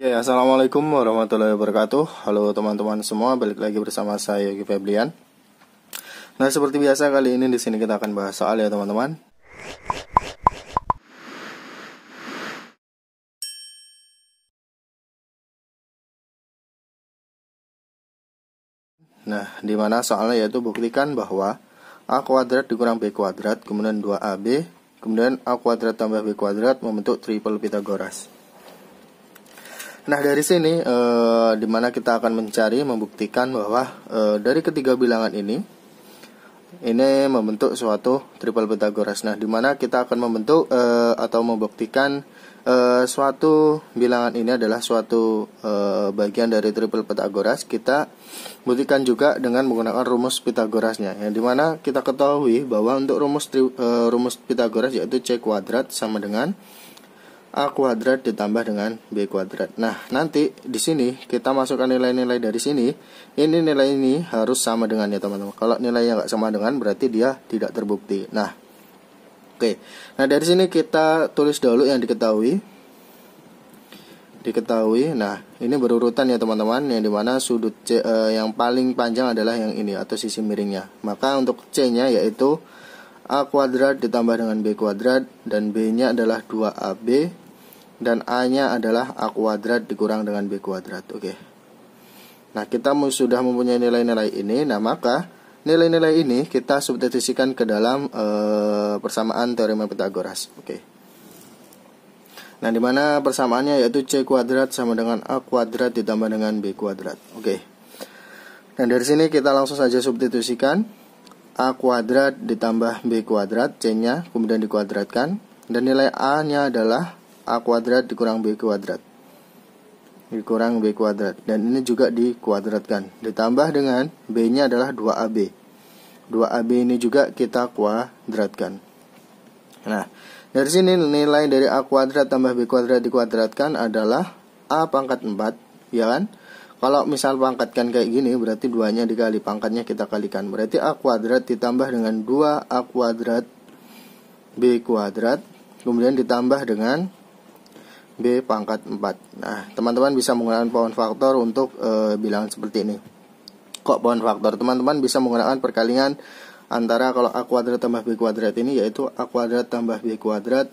Ya, assalamualaikum warahmatullahi wabarakatuh. Halo teman-teman semua, balik lagi bersama saya Yogi Febrian. Nah, seperti biasa kali ini di sini kita akan bahas soal ya teman-teman. Nah, di mana soalnya yaitu buktikan bahwa A kuadrat dikurang B kuadrat, kemudian 2AB, kemudian A kuadrat tambah B kuadrat membentuk triple Pythagoras. Nah, dari sini dimana kita akan membuktikan bahwa dari ketiga bilangan ini membentuk suatu triple Pythagoras. Nah, dimana kita akan membentuk atau membuktikan suatu bilangan ini adalah suatu bagian dari triple Pythagoras. Kita buktikan juga dengan menggunakan rumus Pythagorasnya, yang dimana kita ketahui bahwa untuk rumus Pythagoras yaitu C kuadrat sama dengan A kuadrat ditambah dengan B kuadrat. Nah, nanti di sini kita masukkan nilai-nilai dari sini. Ini nilai ini harus sama dengan ya teman-teman. Kalau nilainya nggak sama dengan berarti dia tidak terbukti. Nah, oke. Nah, dari sini kita tulis dahulu yang diketahui. Nah, ini berurutan ya teman-teman. Yang dimana sudut C yang paling panjang adalah yang ini atau sisi miringnya. Maka untuk C-nya yaitu A kuadrat ditambah dengan B kuadrat, dan B-nya adalah 2AB, dan A-nya adalah A kuadrat dikurang dengan B kuadrat. Oke. Nah, kita sudah mempunyai nilai-nilai ini. Nah, maka nilai-nilai ini kita substitusikan ke dalam persamaan teorema Pythagoras. Oke. Nah, dimana persamaannya yaitu C kuadrat sama dengan A kuadrat ditambah dengan B kuadrat. Oke. Dan dari sini kita langsung saja substitusikan. A kuadrat ditambah B kuadrat, C-nya kemudian dikuadratkan, dan nilai A-nya adalah A kuadrat dikurang B kuadrat, dan ini juga dikuadratkan, ditambah dengan B-nya adalah 2AB. 2AB ini juga kita kuadratkan. Nah, dari sini nilai dari A kuadrat tambah B kuadrat dikuadratkan adalah A pangkat 4, ya kan? Kalau misal pangkatkan kayak gini, berarti 2-nya dikali, pangkatnya kita kalikan. Berarti A kuadrat ditambah dengan 2A kuadrat B kuadrat, kemudian ditambah dengan B pangkat 4. Nah, teman-teman bisa menggunakan power faktor untuk bilangan seperti ini. Kok power faktor? Teman-teman bisa menggunakan perkalian antara kalau A kuadrat tambah B kuadrat ini, yaitu A kuadrat tambah B kuadrat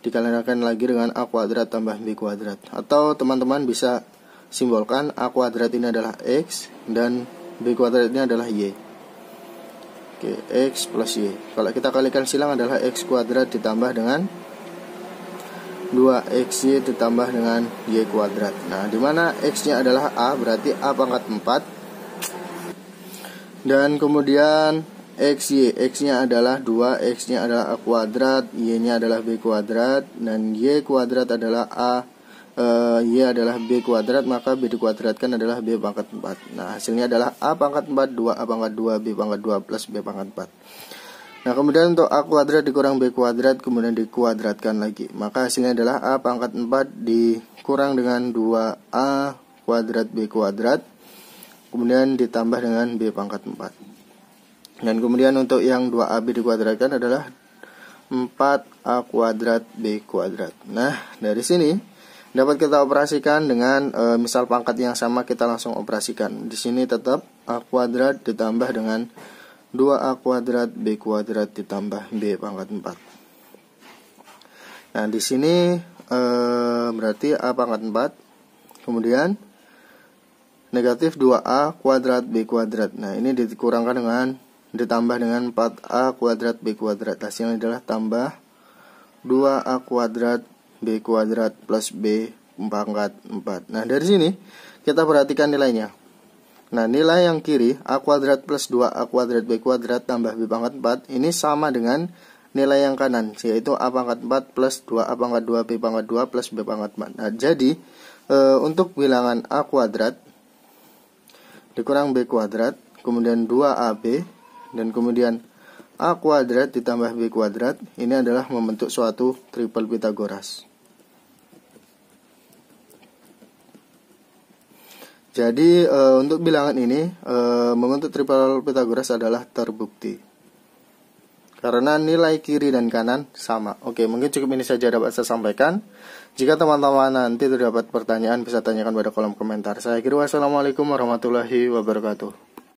dikalikan lagi dengan A kuadrat tambah B kuadrat. Atau teman-teman bisa simbolkan A kuadrat ini adalah X dan B kuadrat ini adalah Y. Oke, X plus Y. Kalau kita kalikan silang adalah X kuadrat ditambah dengan 2XY ditambah dengan Y kuadrat. Nah, dimana X-nya adalah A, berarti A pangkat 4. Dan kemudian XY, X-nya adalah 2, X-nya adalah A kuadrat, Y-nya adalah B kuadrat, dan Y kuadrat adalah Y adalah B kuadrat, maka B dikuadratkan adalah B pangkat 4. Nah, hasilnya adalah A pangkat 4, 2A pangkat 2, B pangkat 2 plus B pangkat 4. Nah, kemudian untuk A kuadrat dikurang B kuadrat kemudian dikuadratkan lagi. Maka hasilnya adalah A pangkat 4 dikurang dengan 2A kuadrat B kuadrat, kemudian ditambah dengan B pangkat 4. Dan kemudian untuk yang 2AB dikuadratkan adalah 4A kuadrat B kuadrat. Nah, dari sini dapat kita operasikan dengan misal pangkat yang sama, kita langsung operasikan. Di sini tetap A kuadrat ditambah dengan 2A kuadrat B kuadrat ditambah B pangkat 4. Nah, di sini berarti A pangkat 4, kemudian negatif 2A kuadrat B kuadrat. Nah, ini ditambah dengan 4A kuadrat B kuadrat. Hasilnya adalah tambah 2A kuadrat B kuadrat plus B pangkat 4. Nah, dari sini kita perhatikan nilainya. Nah, nilai yang kiri A kuadrat plus 2A kuadrat B kuadrat tambah B pangkat 4 ini sama dengan nilai yang kanan, yaitu A pangkat 4 plus 2A pangkat 2 B pangkat 2 plus B pangkat 4. Nah, jadi untuk bilangan A kuadrat dikurang B kuadrat, kemudian 2AB, dan kemudian A kuadrat ditambah B kuadrat, ini adalah membentuk suatu triple Pythagoras. Jadi untuk bilangan ini membentuk triple Pythagoras adalah terbukti. karena nilai kiri dan kanan sama. Oke, mungkin cukup ini saja dapat saya sampaikan. Jika teman-teman nanti terdapat pertanyaan bisa tanyakan pada kolom komentar. Saya kira wassalamualaikum warahmatullahi wabarakatuh.